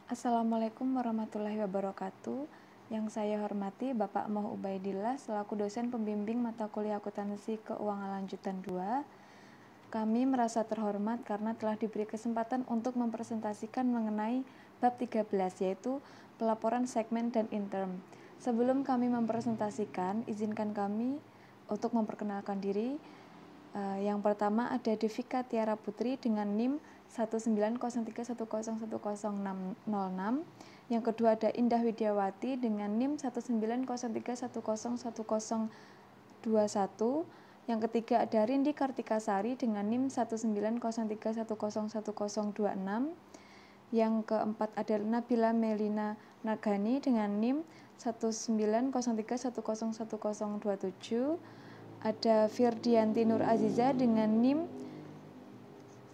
Assalamualaikum warahmatullahi wabarakatuh. Yang saya hormati Bapak Moh Ubaidillah selaku dosen pembimbing mata kuliah akuntansi keuangan lanjutan 2. Kami merasa terhormat karena telah diberi kesempatan untuk mempresentasikan mengenai bab 13 yaitu pelaporan segmen dan interim. Sebelum kami mempresentasikan, izinkan kami untuk memperkenalkan diri. Yang pertama ada Devika Tiara Putri dengan NIM 19031010606. Yang kedua ada Indah Widiawati dengan NIM 19031101021. Yang ketiga ada Rindi Kartikasari dengan NIM 19031011026. Yang keempat ada Nabila Melina Nagani dengan NIM 19031101027. Ada Firdianti Nur Aziza dengan NIM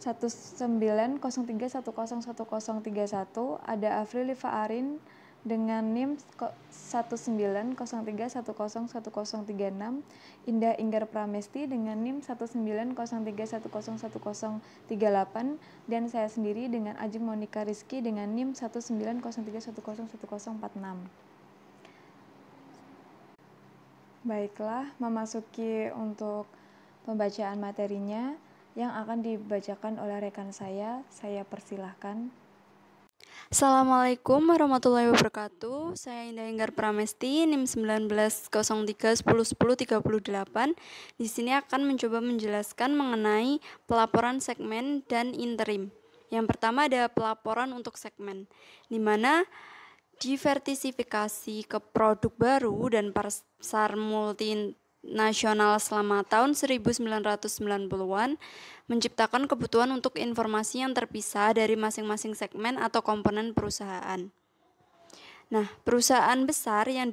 19031011031. Ada Afrilifa Arin dengan NIM 19031011036. Indah Inggar Pramesti dengan NIM 19031101038. Dan saya sendiri dengan Ajeng Monika Rizky dengan NIM 19031101046. Baiklah, memasuki untuk pembacaan materinya yang akan dibacakan oleh rekan saya persilahkan. Assalamualaikum warahmatullahi wabarakatuh. Saya Indah Inggar Pramesti, NIM 1903101038. Di sini akan mencoba menjelaskan mengenai pelaporan segmen dan interim. Yang pertama ada pelaporan untuk segmen, di mana diversifikasi ke produk baru dan pasar multinasional selama tahun 1990-an menciptakan kebutuhan untuk informasi yang terpisah dari masing-masing segmen atau komponen perusahaan. Nah, perusahaan besar yang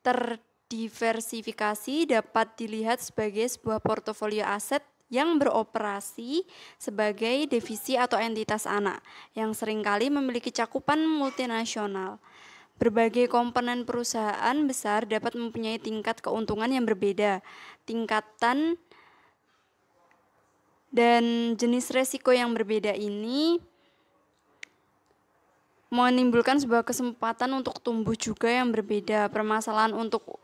terdiversifikasi dapat dilihat sebagai sebuah portofolio aset yang beroperasi sebagai divisi atau entitas anak yang seringkali memiliki cakupan multinasional. Berbagai komponen perusahaan besar dapat mempunyai tingkat keuntungan yang berbeda, tingkatan dan jenis resiko yang berbeda ini menimbulkan sebuah kesempatan untuk tumbuh juga yang berbeda. Permasalahan untuk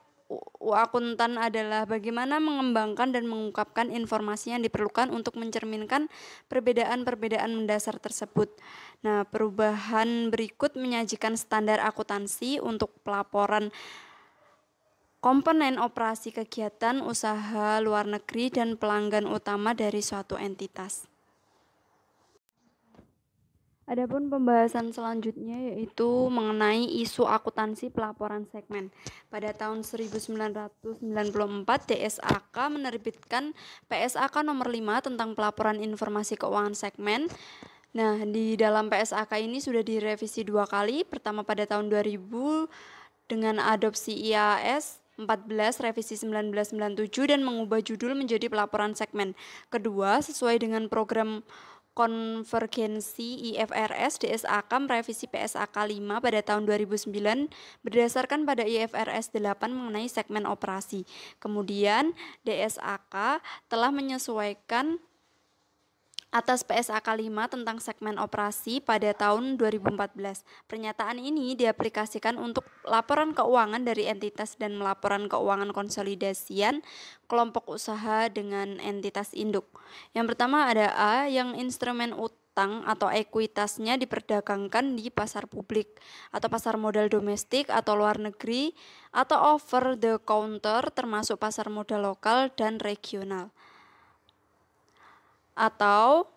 akuntan adalah bagaimana mengembangkan dan mengungkapkan informasi yang diperlukan untuk mencerminkan perbedaan-perbedaan mendasar tersebut. Nah, perubahan berikut menyajikan standar akuntansi untuk pelaporan komponen operasi kegiatan usaha luar negeri dan pelanggan utama dari suatu entitas. Adapun pembahasan selanjutnya yaitu mengenai isu akuntansi pelaporan segmen. Pada tahun 1994, DSAK menerbitkan PSAK nomor 5 tentang pelaporan informasi keuangan segmen. Nah, di dalam PSAK ini sudah direvisi 2 kali. Pertama pada tahun 2000 dengan adopsi IAS 14 revisi 1997 dan mengubah judul menjadi pelaporan segmen. Kedua, sesuai dengan program konvergensi IFRS, DSAK merevisi PSAK 5 pada tahun 2009 berdasarkan pada IFRS 8 mengenai segmen operasi. Kemudian DSAK telah menyesuaikan atas PSAK 5 tentang segmen operasi pada tahun 2014. Pernyataan ini diaplikasikan untuk laporan keuangan dari entitas dan laporan keuangan konsolidasian kelompok usaha dengan entitas induk. Yang pertama ada A, yang instrumen utang atau ekuitasnya diperdagangkan di pasar publik atau pasar modal domestik atau luar negeri atau over the counter termasuk pasar modal lokal dan regional. Atau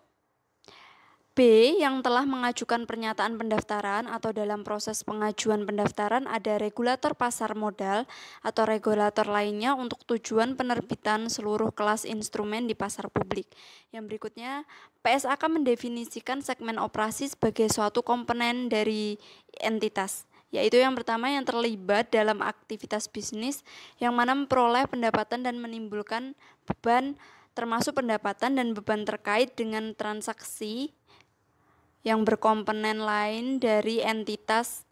B, yang telah mengajukan pernyataan pendaftaran atau dalam proses pengajuan pendaftaran ada regulator pasar modal atau regulator lainnya untuk tujuan penerbitan seluruh kelas instrumen di pasar publik. Yang berikutnya, PSAK mendefinisikan segmen operasi sebagai suatu komponen dari entitas, yaitu yang pertama yang terlibat dalam aktivitas bisnis yang mana memperoleh pendapatan dan menimbulkan beban termasuk pendapatan dan beban terkait dengan transaksi yang berkomponen lain dari entitas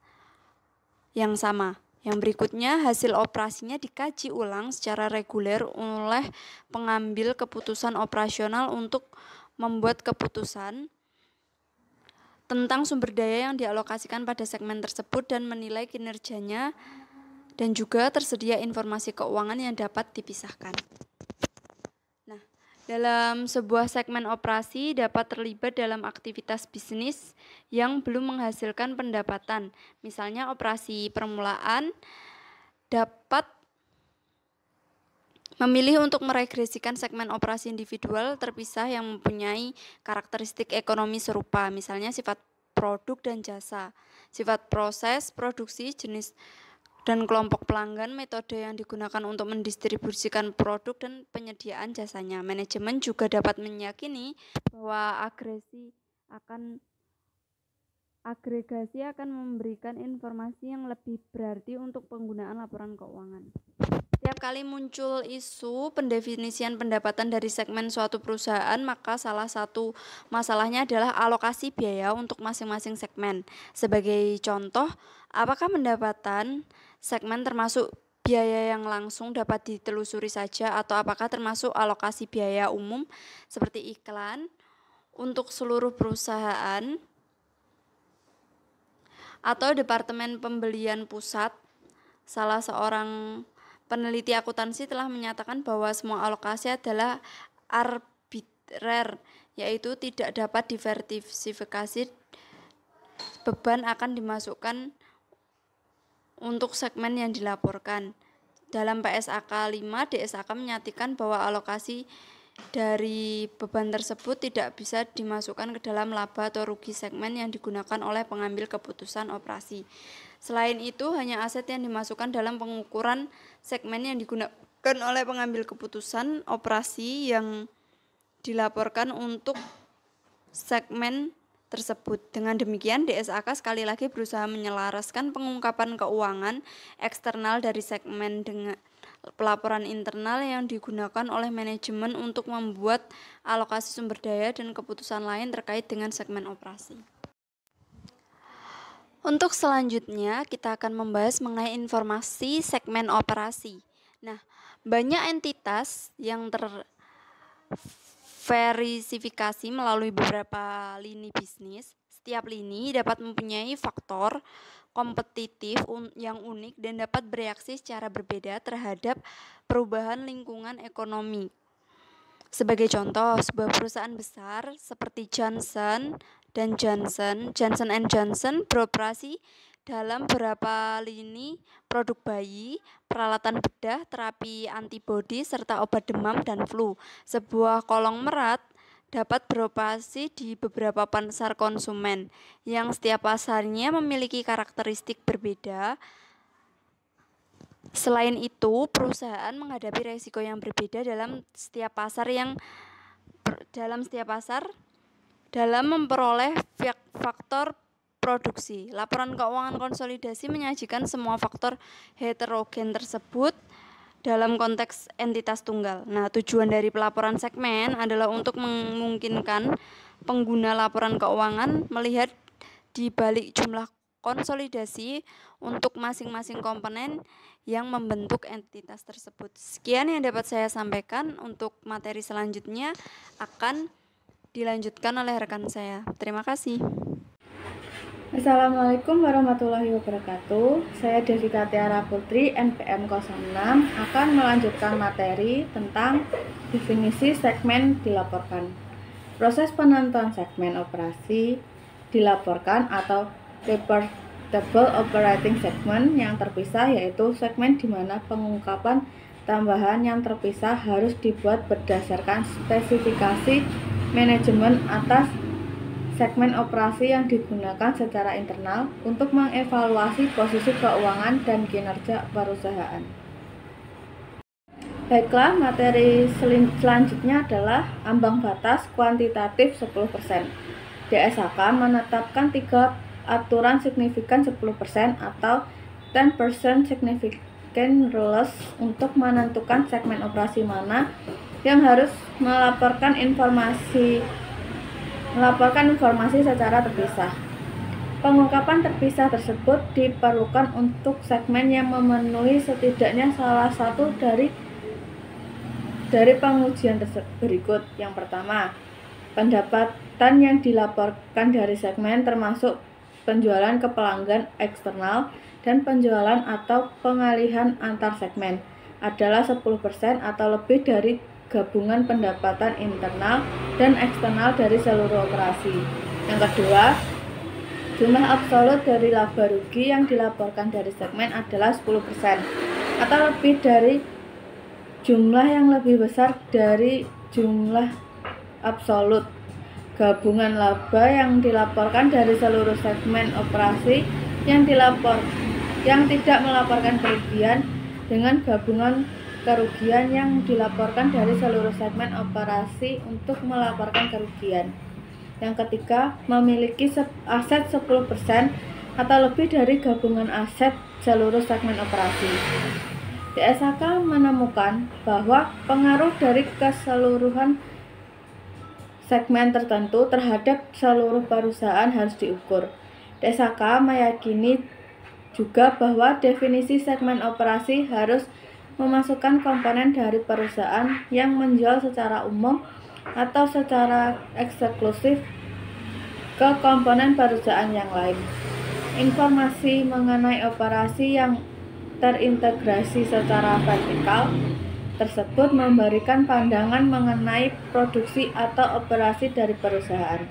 yang sama. Yang berikutnya, hasil operasinya dikaji ulang secara reguler oleh pengambil keputusan operasional untuk membuat keputusan tentang sumber daya yang dialokasikan pada segmen tersebut dan menilai kinerjanya, dan juga tersedia informasi keuangan yang dapat dipisahkan. Nah, dalam sebuah segmen operasi dapat terlibat dalam aktivitas bisnis yang belum menghasilkan pendapatan. Misalnya operasi permulaan dapat memilih untuk meregresikan segmen operasi individual terpisah yang mempunyai karakteristik ekonomi serupa, misalnya sifat produk dan jasa, sifat proses, produksi, jenis dan kelompok pelanggan, metode yang digunakan untuk mendistribusikan produk dan penyediaan jasanya. Manajemen juga dapat meyakini bahwa agregasi akan memberikan informasi yang lebih berarti untuk penggunaan laporan keuangan. Setiap kali muncul isu pendefinisian pendapatan dari segmen suatu perusahaan, maka salah satu masalahnya adalah alokasi biaya untuk masing-masing segmen. Sebagai contoh, apakah pendapatan segmen termasuk biaya yang langsung dapat ditelusuri saja, atau apakah termasuk alokasi biaya umum seperti iklan untuk seluruh perusahaan atau departemen pembelian pusat? Salah seorang peneliti akuntansi telah menyatakan bahwa semua alokasi adalah arbitrer, yaitu tidak dapat diversifikasi. Beban akan dimasukkan untuk segmen yang dilaporkan. Dalam PSAK 5, DSAK menyatakan bahwa alokasi dari beban tersebut tidak bisa dimasukkan ke dalam laba atau rugi segmen yang digunakan oleh pengambil keputusan operasi. Selain itu, hanya aset yang dimasukkan dalam pengukuran segmen yang digunakan oleh pengambil keputusan operasi yang dilaporkan untuk segmen tersebut. Dengan demikian, DSAK sekali lagi berusaha menyelaraskan pengungkapan keuangan eksternal dari segmen dengan pelaporan internal yang digunakan oleh manajemen untuk membuat alokasi sumber daya dan keputusan lain terkait dengan segmen operasi. Untuk selanjutnya, kita akan membahas mengenai informasi segmen operasi. Nah, banyak entitas yang terverifikasi melalui beberapa lini bisnis. Setiap lini dapat mempunyai faktor kompetitif yang unik dan dapat bereaksi secara berbeda terhadap perubahan lingkungan ekonomi. Sebagai contoh, sebuah perusahaan besar seperti Johnson & Johnson beroperasi dalam beberapa lini produk bayi, peralatan bedah, terapi antibodi, serta obat demam dan flu. Sebuah konglomerat dapat beroperasi di beberapa pasar konsumen yang setiap pasarnya memiliki karakteristik berbeda. Selain itu, perusahaan menghadapi risiko yang berbeda dalam setiap pasar dalam memperoleh faktor produksi. Laporan keuangan konsolidasi menyajikan semua faktor heterogen tersebut dalam konteks entitas tunggal. Nah, tujuan dari pelaporan segmen adalah untuk memungkinkan pengguna laporan keuangan melihat di balik jumlah konsolidasi untuk masing-masing komponen yang membentuk entitas tersebut. Sekian yang dapat saya sampaikan. Untuk materi selanjutnya akan dilanjutkan oleh rekan saya. Terima kasih. Assalamualaikum warahmatullahi wabarakatuh. Saya Devika Tiara Putri, NPM 06, akan melanjutkan materi tentang definisi segmen dilaporkan. Proses penentuan segmen operasi dilaporkan atau reportable operating segment yang terpisah, yaitu segmen di mana pengungkapan tambahan yang terpisah harus dibuat berdasarkan spesifikasi manajemen atas segmen operasi yang digunakan secara internal untuk mengevaluasi posisi keuangan dan kinerja perusahaan. Baiklah, materi selanjutnya adalah ambang batas kuantitatif 10%. DSAK menetapkan 3 aturan signifikan 10% atau 10% significant rules untuk menentukan segmen operasi mana yang harus melaporkan informasi secara terpisah. Pengungkapan terpisah tersebut diperlukan untuk segmen yang memenuhi setidaknya salah satu dari pengujian berikut. Yang pertama, Pendapatan yang dilaporkan dari segmen termasuk penjualan ke pelanggan eksternal dan penjualan atau pengalihan antar segmen adalah 10% atau lebih dari gabungan pendapatan internal dan eksternal dari seluruh operasi. Yang kedua, jumlah absolut dari laba rugi yang dilaporkan dari segmen adalah 10% atau lebih dari jumlah yang lebih besar dari jumlah absolut gabungan laba yang dilaporkan dari seluruh segmen operasi yang tidak melaporkan kerugian dengan gabungan kerugian yang dilaporkan dari seluruh segmen operasi untuk melaporkan kerugian. Yang ketiga, memiliki aset 10% atau lebih dari gabungan aset seluruh segmen operasi. DSAK menemukan bahwa pengaruh dari keseluruhan segmen tertentu terhadap seluruh perusahaan harus diukur. DSAK meyakini juga bahwa definisi segmen operasi harus memasukkan komponen dari perusahaan yang menjual secara umum atau secara eksklusif ke komponen perusahaan yang lain. Informasi mengenai operasi yang terintegrasi secara vertikal tersebut memberikan pandangan mengenai produksi atau operasi dari perusahaan.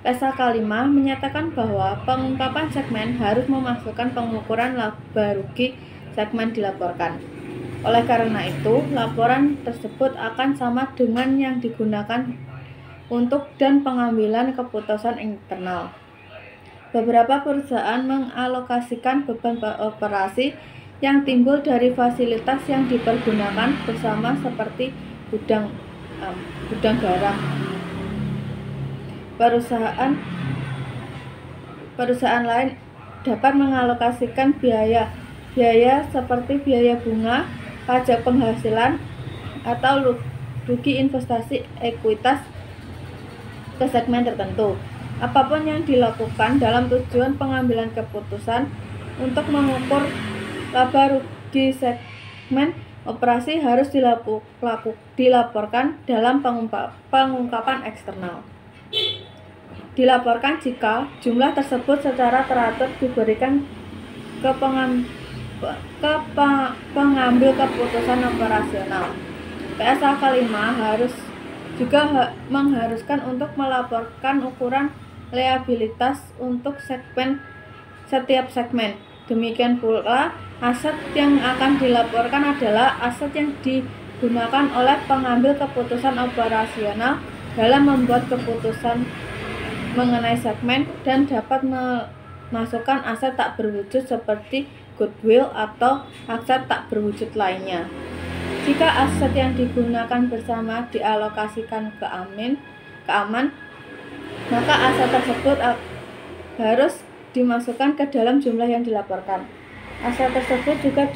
PSAK 5 menyatakan bahwa pengungkapan segmen harus memasukkan pengukuran laba rugi segmen dilaporkan. Oleh karena itu, laporan tersebut akan sama dengan yang digunakan untuk dan pengambilan keputusan internal. Beberapa perusahaan mengalokasikan beban operasi yang timbul dari fasilitas yang dipergunakan bersama seperti gudang garam. Perusahaan lain dapat mengalokasikan biaya seperti biaya bunga, pajak penghasilan, atau rugi investasi ekuitas ke segmen tertentu. Apapun yang dilakukan dalam tujuan pengambilan keputusan untuk mengukur laba rugi segmen operasi harus dilaporkan dalam pengungkapan eksternal. Dilaporkan jika jumlah tersebut secara teratur diberikan ke pengambil keputusan operasional. PSAK 5 harus juga mengharuskan untuk melaporkan ukuran liabilitas untuk setiap segmen. Demikian pula, aset yang akan dilaporkan adalah aset yang digunakan oleh pengambil keputusan operasional dalam membuat keputusan mengenai segmen dan dapat memasukkan aset tak berwujud seperti goodwill atau aset tak berwujud lainnya. Jika aset yang digunakan bersama dialokasikan ke aman, maka aset tersebut harus dimasukkan ke dalam jumlah yang dilaporkan. Aset tersebut juga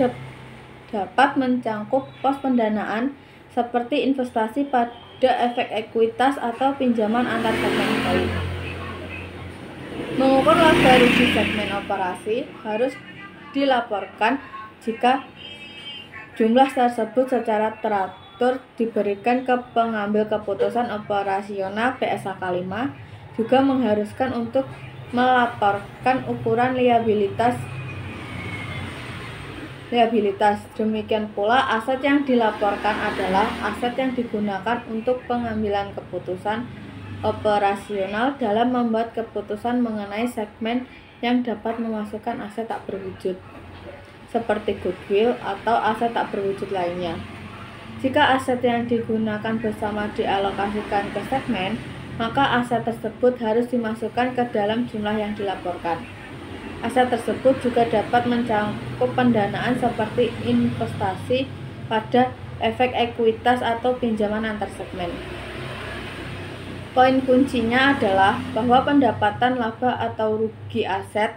dapat mencangkup pos pendanaan seperti investasi pada efek ekuitas atau pinjaman antar segmen lain. Mengukur laba rugi segmen operasi harus dilaporkan jika jumlah tersebut secara teratur diberikan ke pengambil keputusan operasional. PSAK 5 juga mengharuskan untuk melaporkan ukuran liabilitas. Demikian pula, aset yang dilaporkan adalah aset yang digunakan untuk pengambilan keputusan operasional dalam membuat keputusan mengenai segmen yang dapat memasukkan aset tak berwujud seperti goodwill atau aset tak berwujud lainnya. Jika aset yang digunakan bersama dialokasikan ke segmen, maka aset tersebut harus dimasukkan ke dalam jumlah yang dilaporkan. Aset tersebut juga dapat mencangkup pendanaan seperti investasi pada efek ekuitas atau pinjaman antar segmen. Poin kuncinya adalah bahwa pendapatan laba atau rugi aset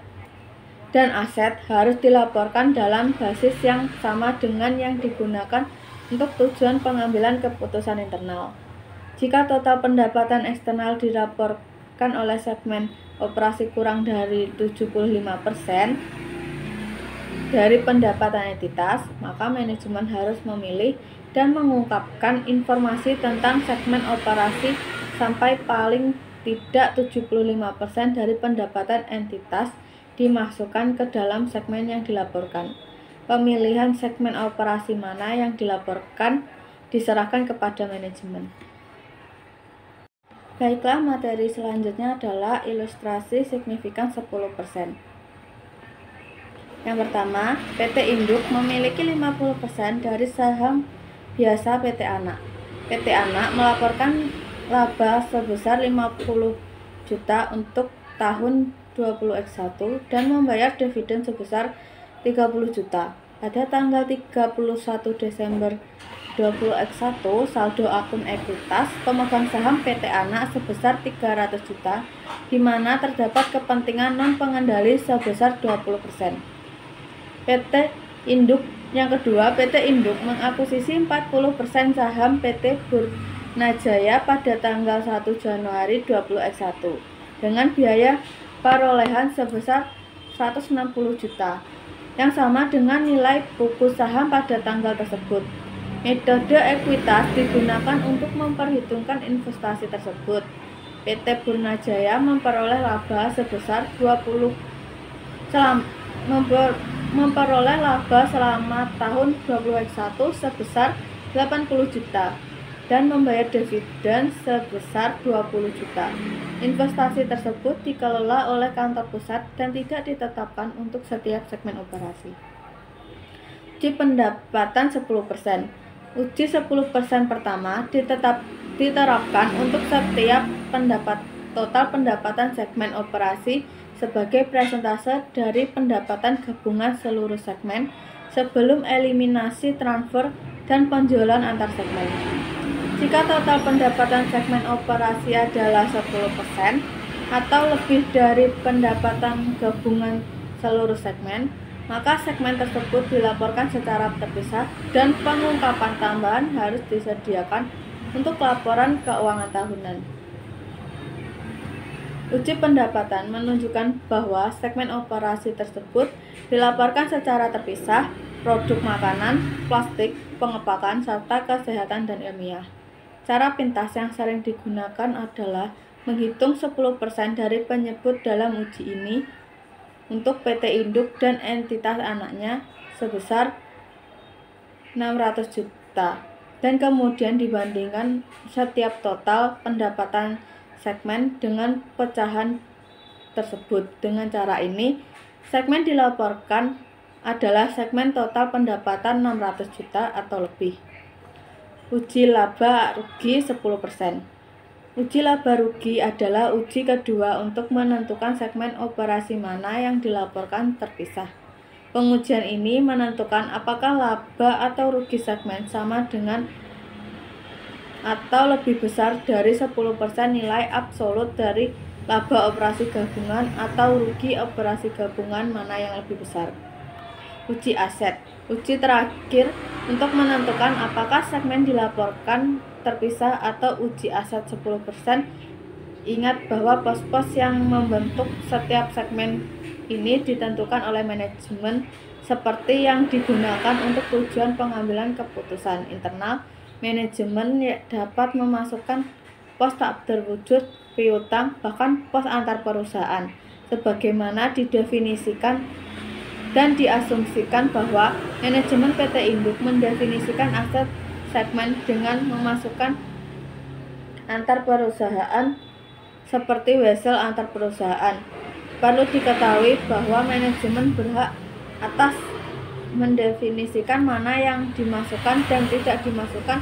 dan aset harus dilaporkan dalam basis yang sama dengan yang digunakan untuk tujuan pengambilan keputusan internal. Jika total pendapatan eksternal dilaporkan oleh segmen operasi kurang dari 75% dari pendapatan entitas, maka manajemen harus memilih dan mengungkapkan informasi tentang segmen operasi sampai paling tidak 75% dari pendapatan entitas dimasukkan ke dalam segmen yang dilaporkan. Pemilihan segmen operasi mana yang dilaporkan diserahkan kepada manajemen. Baiklah, materi selanjutnya adalah ilustrasi signifikan 10%. Yang pertama, PT Induk memiliki 50% dari saham biasa PT Anak. PT Anak melaporkan laba sebesar 50 juta untuk tahun 2021 dan membayar dividen sebesar 30 juta. Pada tanggal 31 Desember 2021, saldo akun ekuitas pemegang saham PT Anak sebesar 300 juta, di mana terdapat kepentingan non-pengendali sebesar 20%. PT Induk yang kedua, PT Induk mengakuisisi 40% saham PT Burnajaya pada tanggal 1 Januari 2021 dengan biaya perolehan sebesar 160 juta, yang sama dengan nilai buku saham pada tanggal tersebut. Metode ekuitas digunakan untuk memperhitungkan investasi tersebut. PT Burnajaya memperoleh laba sebesar memperoleh laba selama tahun 2021 sebesar 80 juta dan membayar dividen sebesar 20 juta. Investasi tersebut dikelola oleh kantor pusat dan tidak ditetapkan untuk setiap segmen operasi. Uji pendapatan 10%. Uji 10% pertama diterapkan untuk setiap total pendapatan segmen operasi sebagai persentase dari pendapatan gabungan seluruh segmen sebelum eliminasi transfer dan penjualan antar segmen. Jika total pendapatan segmen operasi adalah 10% atau lebih dari pendapatan gabungan seluruh segmen, maka segmen tersebut dilaporkan secara terpisah dan pengungkapan tambahan harus disediakan untuk laporan keuangan tahunan. Uji pendapatan menunjukkan bahwa segmen operasi tersebut dilaporkan secara terpisah produk makanan, plastik, pengepakan, serta kesehatan dan ilmiah. Cara pintas yang sering digunakan adalah menghitung 10% dari penyebut dalam uji ini untuk PT Induk dan entitas anaknya sebesar 600 juta dan kemudian dibandingkan setiap total pendapatan segmen dengan pecahan tersebut. Dengan cara ini, segmen dilaporkan adalah segmen total pendapatan 600 juta atau lebih. Uji laba rugi 10%. Uji laba rugi adalah uji kedua untuk menentukan segmen operasi mana yang dilaporkan terpisah. Pengujian ini menentukan apakah laba atau rugi segmen sama dengan atau lebih besar dari 10% nilai absolut dari laba operasi gabungan atau rugi operasi gabungan mana yang lebih besar. Uji aset. Uji terakhir untuk menentukan apakah segmen dilaporkan terpisah atau uji aset 10%. Ingat bahwa pos-pos yang membentuk setiap segmen ini ditentukan oleh manajemen seperti yang digunakan untuk tujuan pengambilan keputusan internal. Manajemen dapat memasukkan pos tak terwujud, piutang, bahkan pos antar perusahaan sebagaimana didefinisikan dan diasumsikan bahwa manajemen PT Induk mendefinisikan aset segmen dengan memasukkan antar perusahaan seperti wesel antar perusahaan. Perlu diketahui bahwa manajemen berhak atas mendefinisikan mana yang dimasukkan dan tidak dimasukkan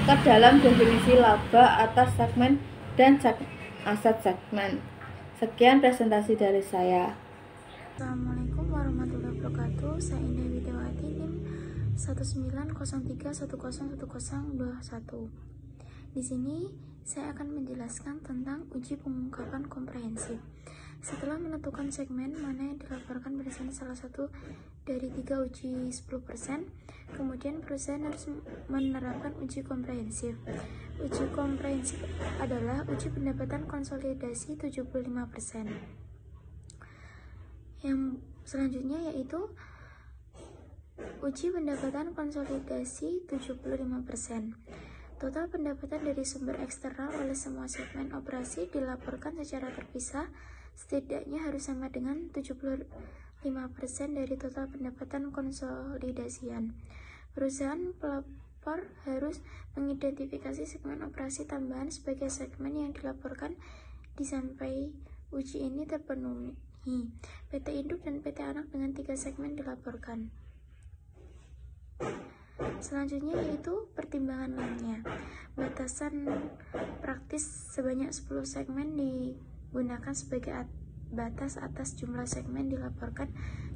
ke dalam definisi laba atas segmen dan aset segmen. Sekian presentasi dari saya. Assalamualaikum warahmatullahi wabarakatuh. Saya Indah Widiawati, NIM 19031011021. Di sini saya akan menjelaskan tentang uji pengungkapan komprehensif. Setelah menentukan segmen mana yang dilaporkan berdasarkan salah satu dari 3 uji 10%, kemudian perusahaan harus menerapkan uji komprehensif. Uji komprehensif adalah uji pendapatan konsolidasi 75%. Yang selanjutnya yaitu uji pendapatan konsolidasi 75%. Total pendapatan dari sumber eksternal oleh semua segmen operasi dilaporkan secara terpisah, setidaknya harus sama dengan 75% dari total pendapatan konsolidasian. Perusahaan pelapor harus mengidentifikasi segmen operasi tambahan sebagai segmen yang dilaporkan sampai uji ini terpenuhi. PT induk dan PT anak dengan 3 segmen dilaporkan. Selanjutnya yaitu pertimbangan lainnya. Batasan praktis sebanyak 10 segmen digunakan sebagai batas atas jumlah segmen dilaporkan,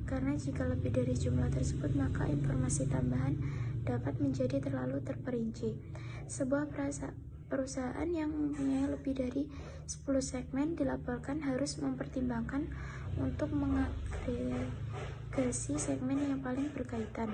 karena jika lebih dari jumlah tersebut maka informasi tambahan dapat menjadi terlalu terperinci. Sebuah perusahaan yang mempunyai lebih dari 10 segmen dilaporkan harus mempertimbangkan untuk mengagregasi segmen yang paling berkaitan.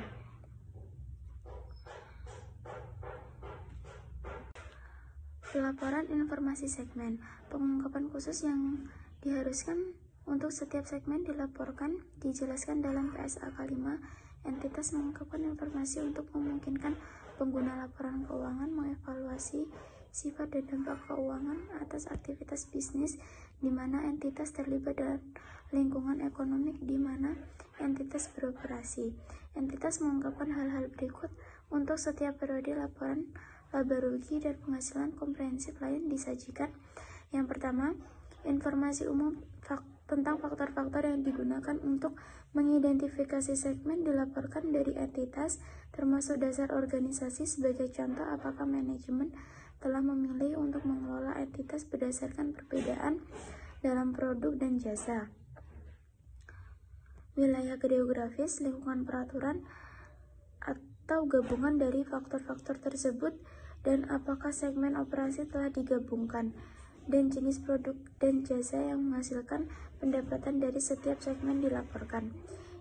Pelaporan informasi segmen. Pengungkapan khusus yang diharuskan untuk setiap segmen dilaporkan dijelaskan dalam PSAK 5. Entitas mengungkapkan informasi untuk memungkinkan pengguna laporan keuangan mengevaluasi sifat dan dampak keuangan atas aktivitas bisnis di mana entitas terlibat dalam lingkungan ekonomi di mana entitas beroperasi. Entitas mengungkapkan hal-hal berikut untuk setiap periode laporan laba rugi dan penghasilan komprehensif lain disajikan. Yang pertama, informasi umum tentang faktor-faktor yang digunakan untuk mengidentifikasi segmen dilaporkan dari entitas, termasuk dasar organisasi. Sebagai contoh, apakah manajemen telah memilih untuk mengelola entitas berdasarkan perbedaan dalam produk dan jasa, wilayah geografis, lingkungan peraturan, atau gabungan dari faktor-faktor tersebut, dan apakah segmen operasi telah digabungkan, dan jenis produk dan jasa yang menghasilkan pendapatan dari setiap segmen dilaporkan.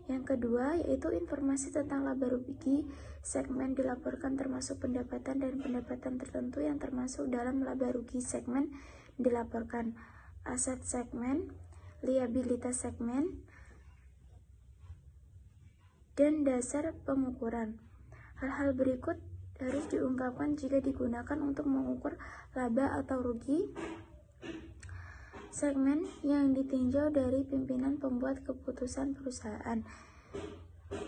Yang kedua yaitu informasi tentang laba rugi segmen dilaporkan, termasuk pendapatan dan pendapatan tertentu yang termasuk dalam laba rugi segmen dilaporkan, aset segmen, liabilitas segmen, dan dasar pengukuran. Hal-hal berikut harus diungkapkan jika digunakan untuk mengukur laba atau rugi segmen yang ditinjau dari pimpinan pembuat keputusan perusahaan.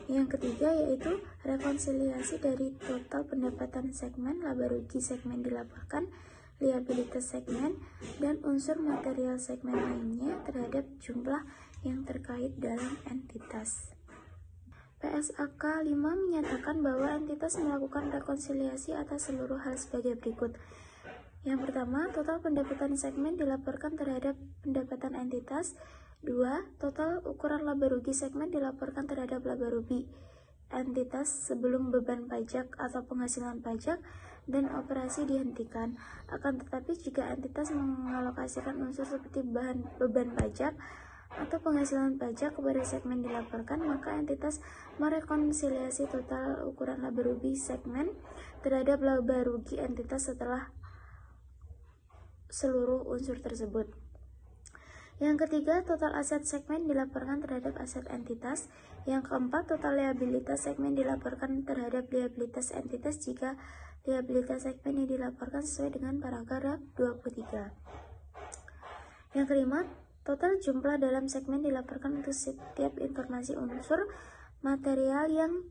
Yang ketiga yaitu rekonsiliasi dari total pendapatan segmen, laba rugi segmen dilaporkan, liabilitas segmen, dan unsur material segmen lainnya terhadap jumlah yang terkait dalam entitas. PSAK 5 menyatakan bahwa entitas melakukan rekonsiliasi atas seluruh hal sebagai berikut. Yang pertama, total pendapatan segmen dilaporkan terhadap pendapatan entitas. 2. Total ukuran laba rugi segmen dilaporkan terhadap laba rugi entitas sebelum beban pajak atau penghasilan pajak dan operasi dihentikan. Akan tetapi jika entitas mengalokasikan unsur seperti beban pajak atau penghasilan pajak kepada segmen dilaporkan, maka entitas merekonsiliasi total ukuran laba rugi segmen terhadap laba rugi entitas setelah seluruh unsur tersebut. Yang ketiga, total aset segmen dilaporkan terhadap aset entitas. Yang keempat, total liabilitas segmen dilaporkan terhadap liabilitas entitas jika liabilitas segmen yang dilaporkan sesuai dengan paragraf 23. Yang kelima, total jumlah dalam segmen dilaporkan untuk setiap informasi unsur material yang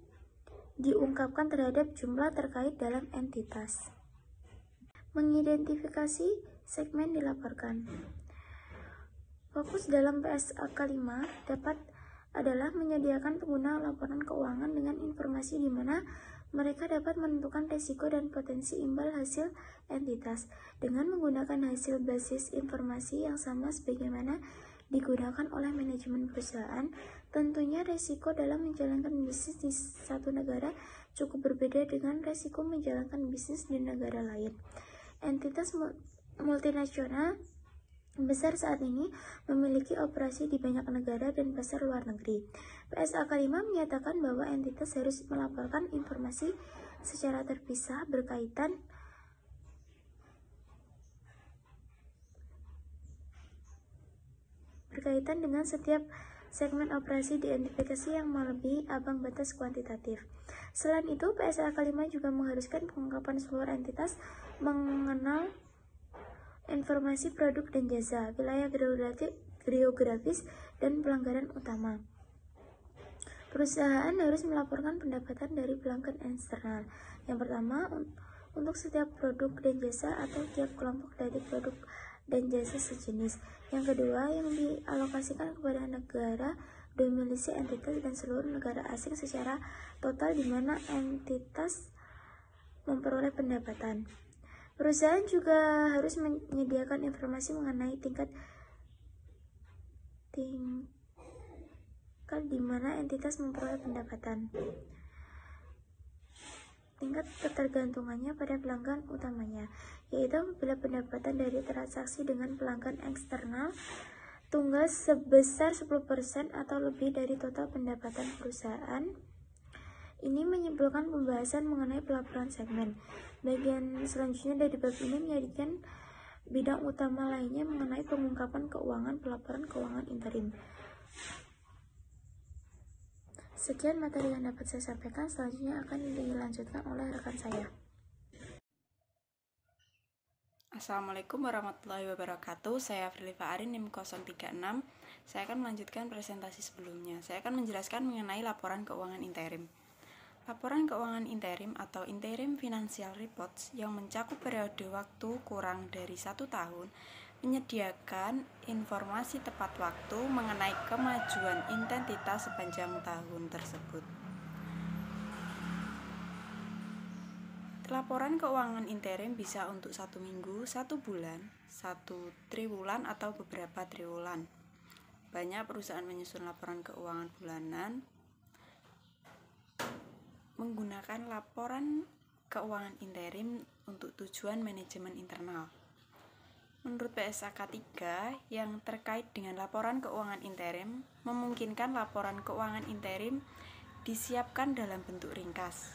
diungkapkan terhadap jumlah terkait dalam entitas. Mengidentifikasi segmen dilaporkan. Fokus dalam PSAK 5 adalah menyediakan pengguna laporan keuangan dengan informasi di mana mereka dapat menentukan risiko dan potensi imbal hasil entitas dengan menggunakan hasil basis informasi yang sama sebagaimana digunakan oleh manajemen perusahaan. Tentunya risiko dalam menjalankan bisnis di satu negara cukup berbeda dengan risiko menjalankan bisnis di negara lain. Entitas multinasional besar saat ini memiliki operasi di banyak negara dan pasar luar negeri. PSAK 5 menyatakan bahwa entitas harus melaporkan informasi secara terpisah berkaitan berkaitan dengan setiap segmen operasi diidentifikasi yang melebihi ambang batas kuantitatif. Selain itu, PSAK 5 juga mengharuskan pengungkapan seluruh entitas mengenal informasi produk dan jasa, wilayah geografis, dan pelanggaran utama. Perusahaan harus melaporkan pendapatan dari pelanggan eksternal. Yang pertama, untuk setiap produk dan jasa atau tiap kelompok dari produk dan jasa sejenis. Yang kedua, yang dialokasikan kepada negara domisili entitas dan seluruh negara asing secara total di mana entitas memperoleh pendapatan. Perusahaan juga harus menyediakan informasi mengenai tingkat di mana entitas memperoleh pendapatan. Tingkat ketergantungannya pada pelanggan utamanya, yaitu apabila pendapatan dari transaksi dengan pelanggan eksternal tunggal sebesar 10% atau lebih dari total pendapatan perusahaan. Ini menyimpulkan pembahasan mengenai pelaporan segmen. Bagian selanjutnya dari bab ini menjadikan bidang utama lainnya mengenai pengungkapan keuangan, pelaporan keuangan interim. Sekian materi yang dapat saya sampaikan, selanjutnya akan dilanjutkan oleh rekan saya. Assalamualaikum warahmatullahi wabarakatuh. Saya Frilifa Arin, NIM 036. Saya akan melanjutkan presentasi sebelumnya. Saya akan menjelaskan mengenai laporan keuangan interim. Laporan keuangan interim atau interim financial reports yang mencakup periode waktu kurang dari 1 tahun menyediakan informasi tepat waktu mengenai kemajuan identitas sepanjang tahun tersebut. Laporan keuangan interim bisa untuk 1 minggu, 1 bulan, 1 triwulan, atau beberapa triwulan. Banyak perusahaan menyusun laporan keuangan bulanan menggunakan laporan keuangan interim untuk tujuan manajemen internal. Menurut PSAK 3, yang terkait dengan laporan keuangan interim memungkinkan laporan keuangan interim disiapkan dalam bentuk ringkas.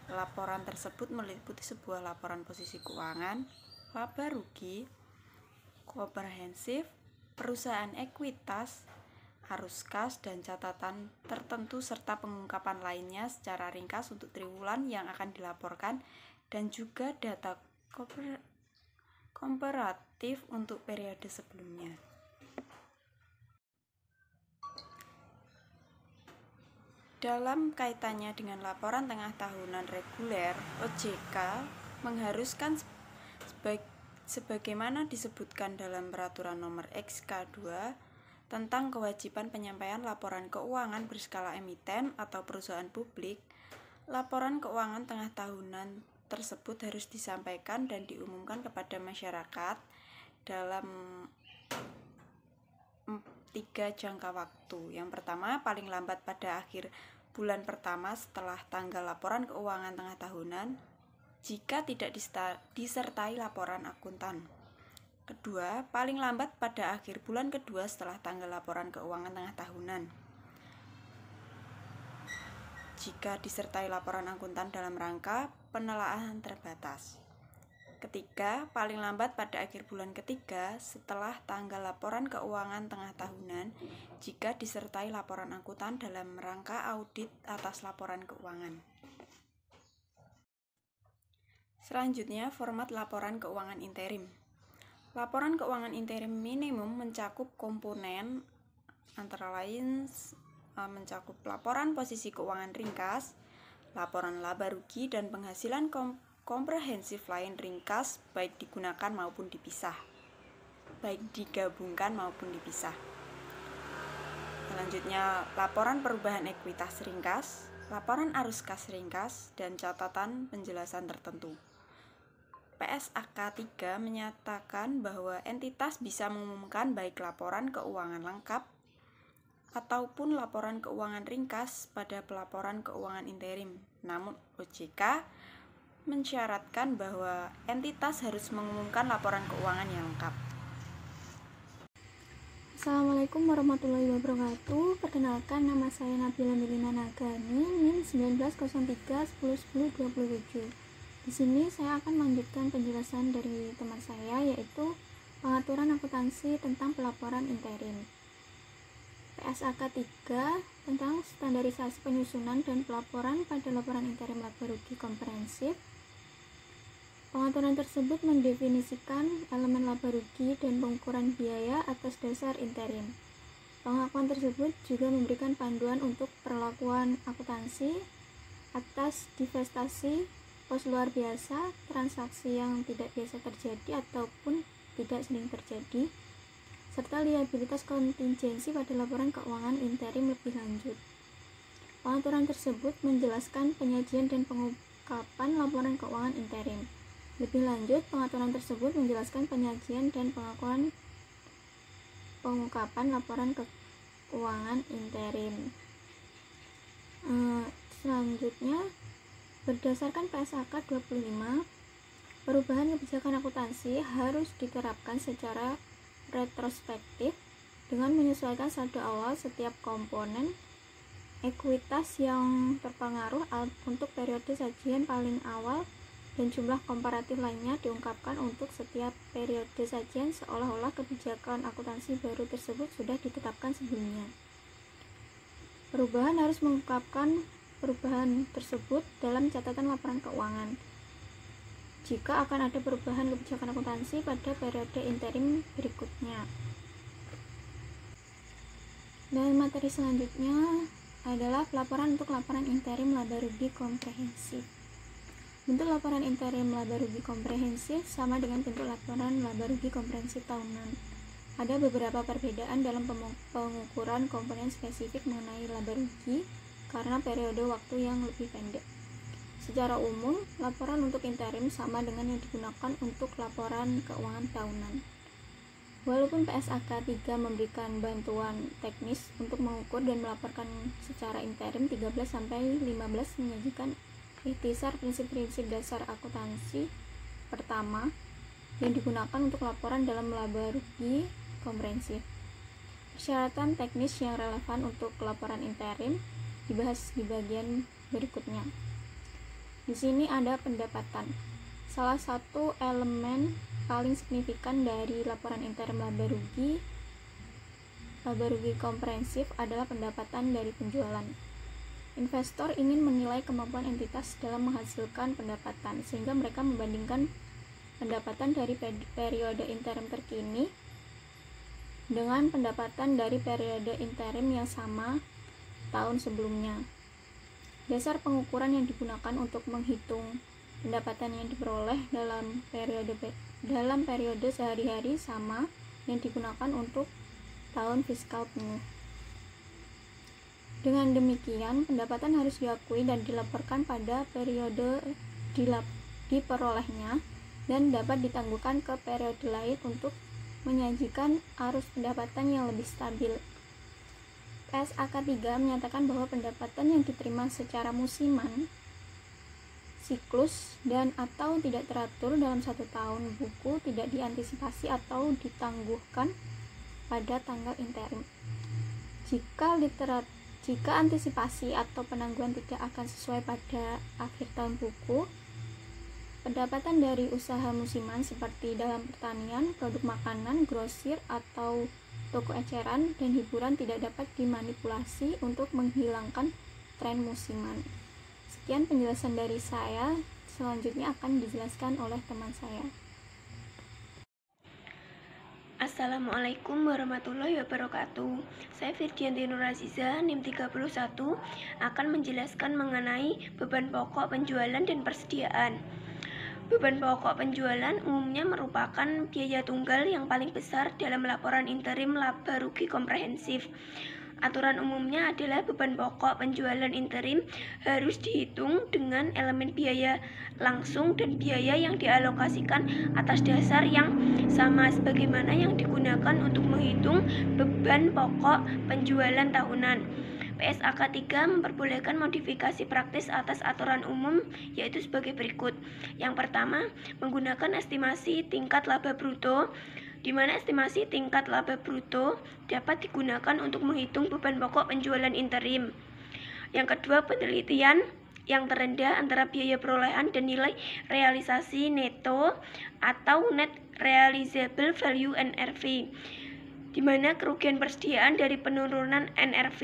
Laporan tersebut meliputi sebuah laporan posisi keuangan, laba rugi, komprehensif, perusahaan ekuitas, arus kas, dan catatan tertentu serta pengungkapan lainnya secara ringkas untuk triwulan yang akan dilaporkan dan juga data komparatif untuk periode sebelumnya. Dalam kaitannya dengan laporan tengah tahunan reguler, OJK mengharuskan sebagaimana disebutkan dalam Peraturan Nomor XK2 tentang kewajiban penyampaian laporan keuangan berskala emiten atau perusahaan publik, laporan keuangan tengah tahunan tersebut harus disampaikan dan diumumkan kepada masyarakat dalam 3 jangka waktu. Yang pertama, paling lambat pada akhir bulan pertama setelah tanggal laporan keuangan tengah tahunan, jika tidak disertai laporan akuntan. Kedua, paling lambat pada akhir bulan kedua setelah tanggal laporan keuangan tengah tahunan, jika disertai laporan akuntan dalam rangka penelaahan terbatas. Ketiga, paling lambat pada akhir bulan ketiga setelah tanggal laporan keuangan tengah tahunan jika disertai laporan akuntan dalam rangka audit atas laporan keuangan. Selanjutnya, format laporan keuangan interim. Laporan keuangan interim minimum mencakup komponen antara lain mencakup laporan posisi keuangan ringkas, laporan laba rugi, dan penghasilan komprehensif lain ringkas baik digunakan maupun dipisah, baik digabungkan maupun dipisah. Selanjutnya, laporan perubahan ekuitas ringkas, laporan arus kas ringkas, dan catatan penjelasan tertentu. PSAK 3 menyatakan bahwa entitas bisa mengumumkan baik laporan keuangan lengkap ataupun laporan keuangan ringkas pada pelaporan keuangan interim. Namun OJK mensyaratkan bahwa entitas harus mengumumkan laporan keuangan yang lengkap. Assalamualaikum warahmatullahi wabarakatuh. Perkenalkan, nama saya Nabila Melina Nagani, NIM 1903101027. Di sini saya akan melanjutkan penjelasan dari teman saya, yaitu pengaturan akuntansi tentang pelaporan interim. PSAK 3 tentang standarisasi penyusunan dan pelaporan pada laporan interim laba rugi komprehensif. Pengaturan tersebut mendefinisikan elemen laba rugi dan pengukuran biaya atas dasar interim. Pengakuan tersebut juga memberikan panduan untuk perlakuan akuntansi atas divestasi, pos luar biasa, transaksi yang tidak biasa terjadi ataupun tidak sering terjadi, serta liabilitas kontingensi pada laporan keuangan interim lebih lanjut. Pengaturan tersebut menjelaskan penyajian dan pengungkapan laporan keuangan interim. Lebih lanjut, pengaturan tersebut menjelaskan penyajian dan pengungkapan laporan keuangan interim. Selanjutnya, berdasarkan PSAK 25, perubahan kebijakan akuntansi harus diterapkan secara retrospektif dengan menyesuaikan saldo awal setiap komponen ekuitas yang terpengaruh untuk periode sajian paling awal dan jumlah komparatif lainnya diungkapkan untuk setiap periode sajian seolah-olah kebijakan akuntansi baru tersebut sudah ditetapkan sebelumnya. Perubahan harus mengungkapkan perubahan tersebut dalam catatan laporan keuangan. Jika akan ada perubahan kebijakan akuntansi pada periode interim berikutnya. Dan materi selanjutnya adalah pelaporan untuk laporan interim laba rugi komprehensif. Bentuk laporan interim laba rugi komprehensif sama dengan bentuk laporan laba rugi komprehensif tahunan. Ada beberapa perbedaan dalam pengukuran komponen spesifik mengenai laba rugi karena periode waktu yang lebih pendek. Secara umum, laporan untuk interim sama dengan yang digunakan untuk laporan keuangan tahunan. Walaupun PSAK 3 memberikan bantuan teknis untuk mengukur dan melaporkan secara interim, 13-15 menyajikan ikhtisar prinsip-prinsip dasar akuntansi pertama yang digunakan untuk laporan dalam laba rugi komprehensif. Persyaratan teknis yang relevan untuk laporan interim dibahas di bagian berikutnya. Di sini ada pendapatan. Salah satu elemen paling signifikan dari laporan interim laba rugi komprehensif adalah pendapatan dari penjualan. Investor ingin menilai kemampuan entitas dalam menghasilkan pendapatan, sehingga mereka membandingkan pendapatan dari periode interim terkini dengan pendapatan dari periode interim yang sama tahun sebelumnya. Dasar pengukuran yang digunakan untuk menghitung pendapatan yang diperoleh dalam periode sehari-hari sama yang digunakan untuk tahun fiskal penuh. Dengan demikian, pendapatan harus diakui dan dilaporkan pada periode diperolehnya dan dapat ditangguhkan ke periode lain untuk menyajikan arus pendapatan yang lebih stabil. PSAK 3 menyatakan bahwa pendapatan yang diterima secara musiman, siklus, dan atau tidak teratur dalam 1 tahun buku tidak diantisipasi atau ditangguhkan pada tanggal interim. Jika antisipasi atau penangguhan tidak akan sesuai pada akhir tahun buku, pendapatan dari usaha musiman seperti dalam pertanian, produk makanan, grosir, atau toko eceran dan hiburan tidak dapat dimanipulasi untuk menghilangkan tren musiman. Sekian penjelasan dari saya, selanjutnya akan dijelaskan oleh teman saya. Assalamualaikum warahmatullahi wabarakatuh. Saya Firdianti Nur Aziza, NIM 31, akan menjelaskan mengenai beban pokok penjualan dan persediaan. Beban pokok penjualan umumnya merupakan biaya tunggal yang paling besar dalam laporan interim laba rugi komprehensif. Aturan umumnya adalah beban pokok penjualan interim harus dihitung dengan elemen biaya langsung dan biaya yang dialokasikan atas dasar yang sama sebagaimana yang digunakan untuk menghitung beban pokok penjualan tahunan. PSAK 3 memperbolehkan modifikasi praktis atas aturan umum, yaitu sebagai berikut. Yang pertama, menggunakan estimasi tingkat laba bruto, di mana estimasi tingkat laba bruto dapat digunakan untuk menghitung beban pokok penjualan interim. Yang kedua, penelitian yang terendah antara biaya perolehan dan nilai realisasi neto atau net realizable value NRV. di mana kerugian persediaan dari penurunan NRV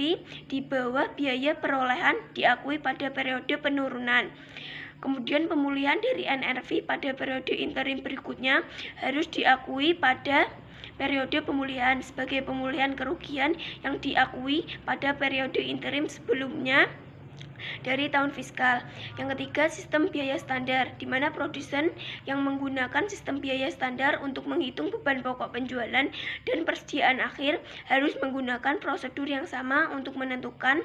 di bawah biaya perolehan diakui pada periode penurunan. Kemudian pemulihan dari NRV pada periode interim berikutnya harus diakui pada periode pemulihan sebagai pemulihan kerugian yang diakui pada periode interim sebelumnya dari tahun fiskal. Yang ketiga, sistem biaya standar, di mana produsen yang menggunakan sistem biaya standar untuk menghitung beban pokok penjualan dan persediaan akhir harus menggunakan prosedur yang sama untuk menentukan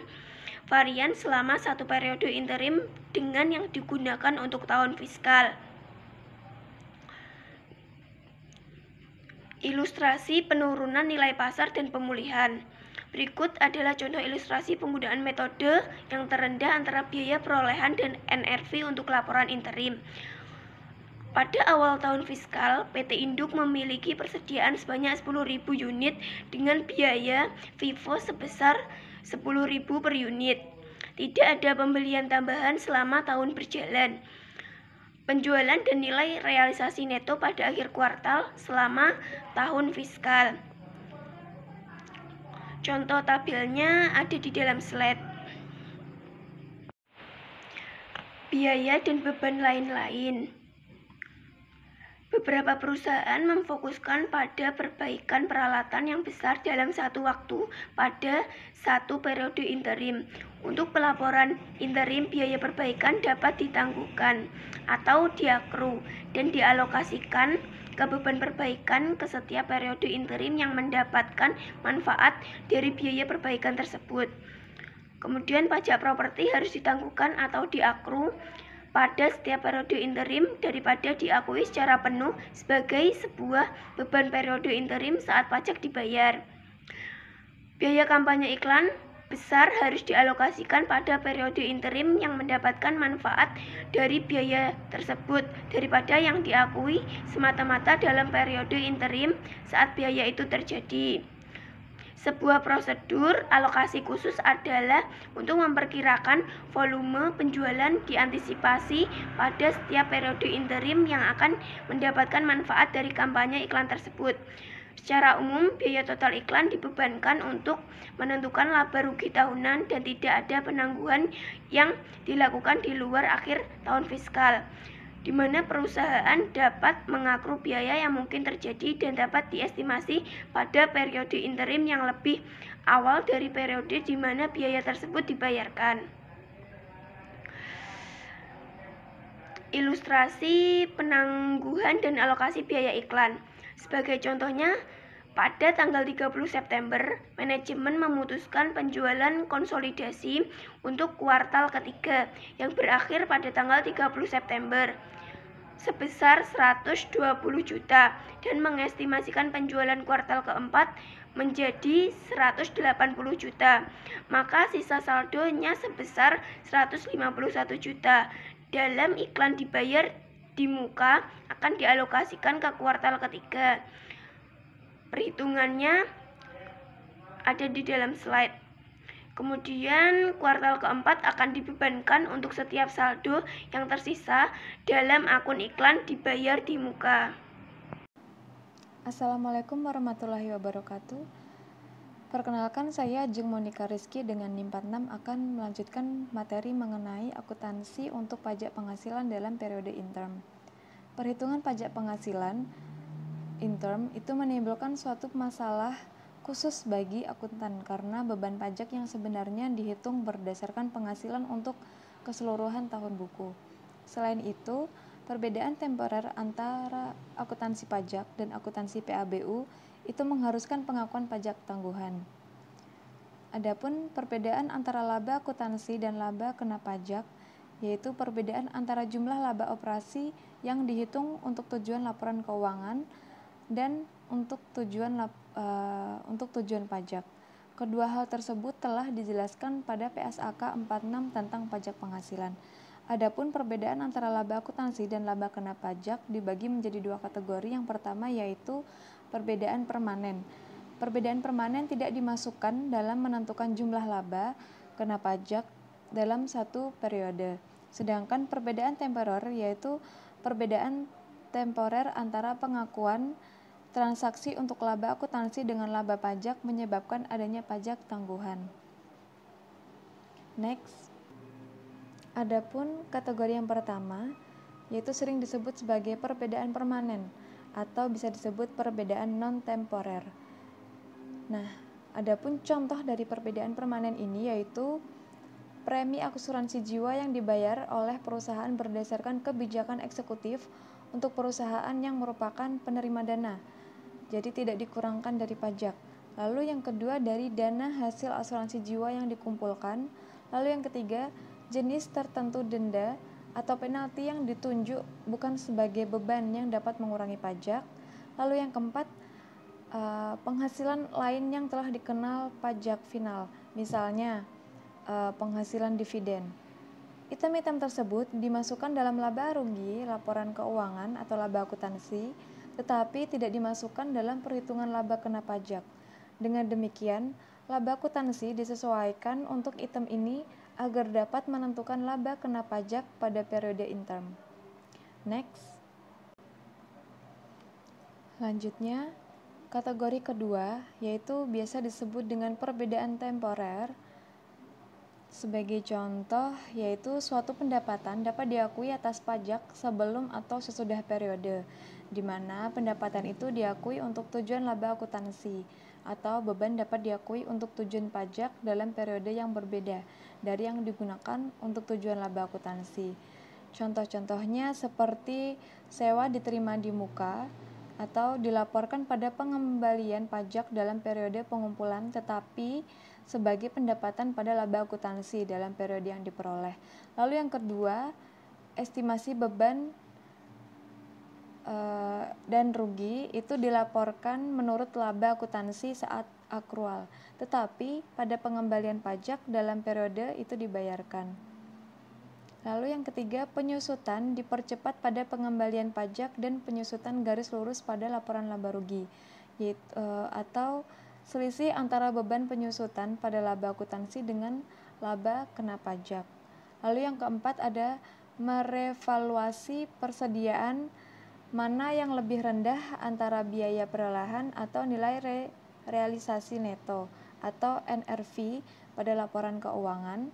varian selama satu periode interim dengan yang digunakan untuk tahun fiskal. Ilustrasi penurunan nilai pasar dan pemulihan. Berikut adalah contoh ilustrasi penggunaan metode yang terendah antara biaya perolehan dan NRV untuk laporan interim. Pada awal tahun fiskal, PT Induk memiliki persediaan sebanyak 10.000 unit dengan biaya FIFO sebesar 10.000 per unit. Tidak ada pembelian tambahan selama tahun berjalan. Penjualan dan nilai realisasi neto pada akhir kuartal selama tahun fiskal. Contoh tabelnya ada di dalam slide. Biaya dan beban lain-lain. Beberapa perusahaan memfokuskan pada perbaikan peralatan yang besar dalam satu waktu pada satu periode interim. Untuk pelaporan interim, biaya perbaikan dapat ditangguhkan atau diakru dan dialokasikan ke beban perbaikan ke setiap periode interim yang mendapatkan manfaat dari biaya perbaikan tersebut. Kemudian pajak properti harus ditangguhkan atau diakru pada setiap periode interim daripada diakui secara penuh sebagai sebuah beban periode interim saat pajak dibayar. Biaya kampanye iklan besar harus dialokasikan pada periode interim yang mendapatkan manfaat dari biaya tersebut daripada yang diakui semata-mata dalam periode interim saat biaya itu terjadi. Sebuah prosedur alokasi khusus adalah untuk memperkirakan volume penjualan diantisipasi pada setiap periode interim yang akan mendapatkan manfaat dari kampanye iklan tersebut. Secara umum, biaya total iklan dibebankan untuk menentukan laba rugi tahunan dan tidak ada penangguhan yang dilakukan di luar akhir tahun fiskal, di mana perusahaan dapat mengakru biaya yang mungkin terjadi dan dapat diestimasi pada periode interim yang lebih awal dari periode di mana biaya tersebut dibayarkan. Ilustrasi penangguhan dan alokasi biaya iklan. Sebagai contohnya, pada tanggal 30 September, manajemen memutuskan penjualan konsolidasi untuk kuartal ketiga yang berakhir pada tanggal 30 September sebesar 120 juta dan mengestimasikan penjualan kuartal keempat menjadi 180 juta. Maka sisa saldonya sebesar 151 juta. Dalam iklan dibayar di muka akan dialokasikan ke kuartal ketiga. Perhitungannya ada di dalam slide. Kemudian kuartal keempat akan dibebankan untuk setiap saldo yang tersisa dalam akun iklan dibayar di muka. Assalamualaikum warahmatullahi wabarakatuh. Perkenalkan, saya Ajeng Monika Rizky dengan NIM 46 akan melanjutkan materi mengenai akuntansi untuk pajak penghasilan dalam periode interim. Perhitungan pajak penghasilan interim itu menimbulkan suatu masalah khusus bagi akuntan karena beban pajak yang sebenarnya dihitung berdasarkan penghasilan untuk keseluruhan tahun buku. Selain itu, perbedaan temporer antara akuntansi pajak dan akuntansi PABU itu mengharuskan pengakuan pajak tangguhan. Adapun perbedaan antara laba akuntansi dan laba kena pajak, yaitu perbedaan antara jumlah laba operasi yang dihitung untuk tujuan laporan keuangan dan untuk tujuan pajak. Kedua hal tersebut telah dijelaskan pada PSAK 46 tentang pajak penghasilan. Adapun perbedaan antara laba akuntansi dan laba kena pajak dibagi menjadi dua kategori. Yang pertama yaitu perbedaan permanen. Perbedaan permanen tidak dimasukkan dalam menentukan jumlah laba kena pajak dalam satu periode. Sedangkan perbedaan temporer yaitu perbedaan temporer antara pengakuan transaksi untuk laba akuntansi dengan laba pajak menyebabkan adanya pajak tangguhan. Next. Adapun kategori yang pertama, yaitu sering disebut sebagai perbedaan permanen atau bisa disebut perbedaan non-temporer. Nah, adapun contoh dari perbedaan permanen ini yaitu premi asuransi jiwa yang dibayar oleh perusahaan berdasarkan kebijakan eksekutif untuk perusahaan yang merupakan penerima dana, jadi tidak dikurangkan dari pajak. Lalu yang kedua dari dana hasil asuransi jiwa yang dikumpulkan. Lalu yang ketiga, jenis tertentu denda atau penalti yang ditunjuk bukan sebagai beban yang dapat mengurangi pajak. Lalu yang keempat, penghasilan lain yang telah dikenal pajak final, misalnya penghasilan dividen. Item-item tersebut dimasukkan dalam laba rugi, laporan keuangan atau laba akuntansi, tetapi tidak dimasukkan dalam perhitungan laba kena pajak. Dengan demikian, laba akuntansi disesuaikan untuk item ini agar dapat menentukan laba kena pajak pada periode interim. Next. Lanjutnya, kategori kedua yaitu biasa disebut dengan perbedaan temporer. Sebagai contoh, yaitu suatu pendapatan dapat diakui atas pajak sebelum atau sesudah periode, di mana pendapatan itu diakui untuk tujuan laba akuntansi, atau beban dapat diakui untuk tujuan pajak dalam periode yang berbeda dari yang digunakan untuk tujuan laba akuntansi. Contoh-contohnya seperti sewa diterima di muka, atau dilaporkan pada pengembalian pajak dalam periode pengumpulan tetapi sebagai pendapatan pada laba akuntansi dalam periode yang diperoleh. Lalu yang kedua, estimasi beban dan rugi itu dilaporkan menurut laba akuntansi saat akrual, tetapi pada pengembalian pajak dalam periode itu dibayarkan. Lalu yang ketiga, penyusutan dipercepat pada pengembalian pajak dan penyusutan garis lurus pada laporan laba rugi, atau selisih antara beban penyusutan pada laba akuntansi dengan laba kena pajak. Lalu yang keempat ada merevaluasi persediaan mana yang lebih rendah antara biaya perolahan atau nilai realisasi neto atau NRV pada laporan keuangan,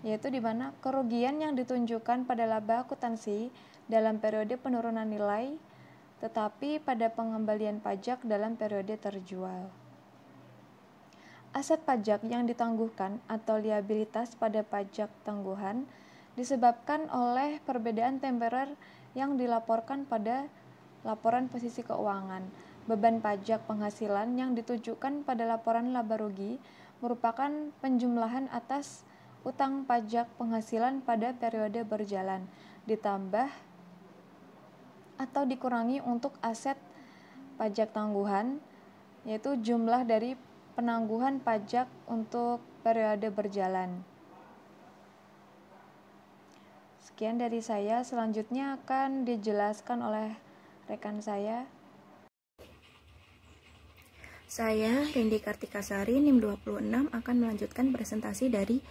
yaitu di mana kerugian yang ditunjukkan pada laba akuntansi dalam periode penurunan nilai tetapi pada pengembalian pajak dalam periode terjual. Aset pajak yang ditangguhkan atau liabilitas pada pajak tangguhan disebabkan oleh perbedaan temporer yang dilaporkan pada laporan posisi keuangan. Beban pajak penghasilan yang ditujukan pada laporan laba rugi merupakan penjumlahan atas utang pajak penghasilan pada periode berjalan, ditambah atau dikurangi untuk aset pajak tangguhan, yaitu jumlah dari penangguhan pajak untuk periode berjalan. Sekian dari saya, selanjutnya akan dijelaskan oleh rekan saya. Saya, Rindi Kartikasari, NIM 26, akan melanjutkan presentasi dari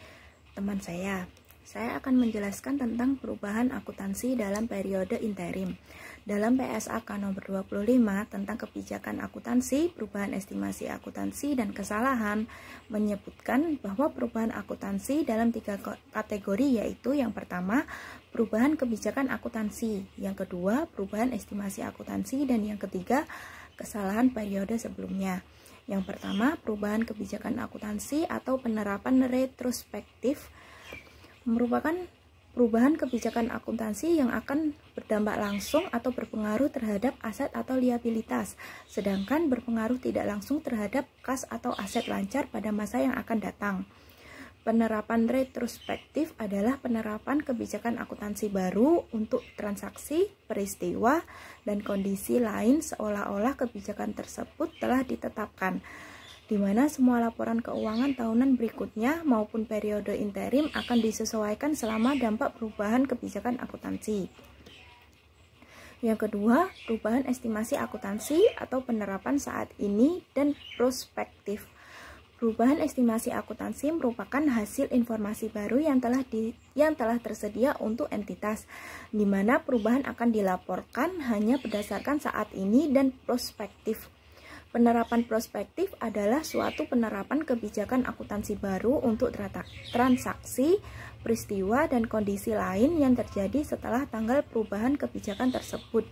teman saya. Saya akan menjelaskan tentang perubahan akuntansi dalam periode interim. Dalam PSAK nomor 25 tentang kebijakan akuntansi, perubahan estimasi akuntansi dan kesalahan menyebutkan bahwa perubahan akuntansi dalam 3 kategori, yaitu yang pertama, perubahan kebijakan akuntansi, yang kedua, perubahan estimasi akuntansi, dan yang ketiga, kesalahan periode sebelumnya. Yang pertama, perubahan kebijakan akuntansi atau penerapan retrospektif merupakan perubahan kebijakan akuntansi yang akan berdampak langsung atau berpengaruh terhadap aset atau liabilitas, sedangkan berpengaruh tidak langsung terhadap kas atau aset lancar pada masa yang akan datang. Penerapan retrospektif adalah penerapan kebijakan akuntansi baru untuk transaksi, peristiwa, dan kondisi lain seolah-olah kebijakan tersebut telah ditetapkan, di mana semua laporan keuangan tahunan berikutnya maupun periode interim akan disesuaikan selama dampak perubahan kebijakan akuntansi. Yang kedua, perubahan estimasi akuntansi atau penerapan saat ini dan prospektif. Perubahan estimasi akuntansi merupakan hasil informasi baru yang telah tersedia untuk entitas, di mana perubahan akan dilaporkan hanya berdasarkan saat ini dan prospektif. Penerapan prospektif adalah suatu penerapan kebijakan akuntansi baru untuk transaksi, peristiwa, dan kondisi lain yang terjadi setelah tanggal perubahan kebijakan tersebut,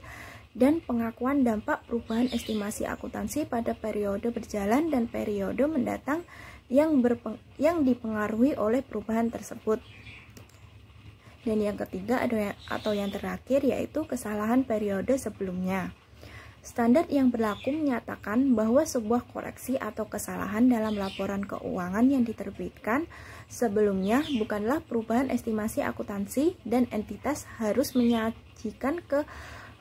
dan pengakuan dampak perubahan estimasi akuntansi pada periode berjalan dan periode mendatang yang dipengaruhi oleh perubahan tersebut. Dan yang ketiga atau yang terakhir yaitu kesalahan periode sebelumnya. Standar yang berlaku menyatakan bahwa sebuah koreksi atau kesalahan dalam laporan keuangan yang diterbitkan sebelumnya bukanlah perubahan estimasi akuntansi, dan entitas harus menyajikan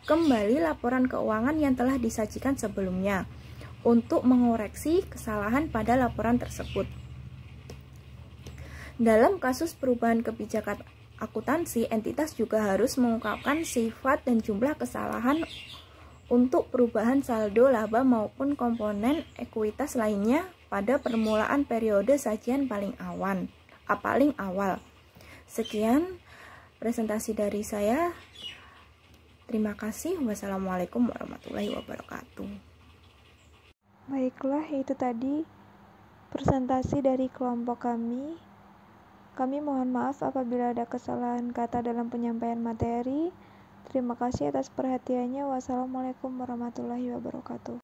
kembali laporan keuangan yang telah disajikan sebelumnya untuk mengoreksi kesalahan pada laporan tersebut. Dalam kasus perubahan kebijakan akuntansi, entitas juga harus mengungkapkan sifat dan jumlah kesalahan untuk perubahan saldo laba maupun komponen ekuitas lainnya pada permulaan periode sajian paling awal. Sekian presentasi dari saya. Terima kasih. Wassalamualaikum warahmatullahi wabarakatuh. Baiklah, itu tadi presentasi dari kelompok kami. Kami mohon maaf apabila ada kesalahan kata dalam penyampaian materi. Terima kasih atas perhatiannya. Wassalamualaikum warahmatullahi wabarakatuh.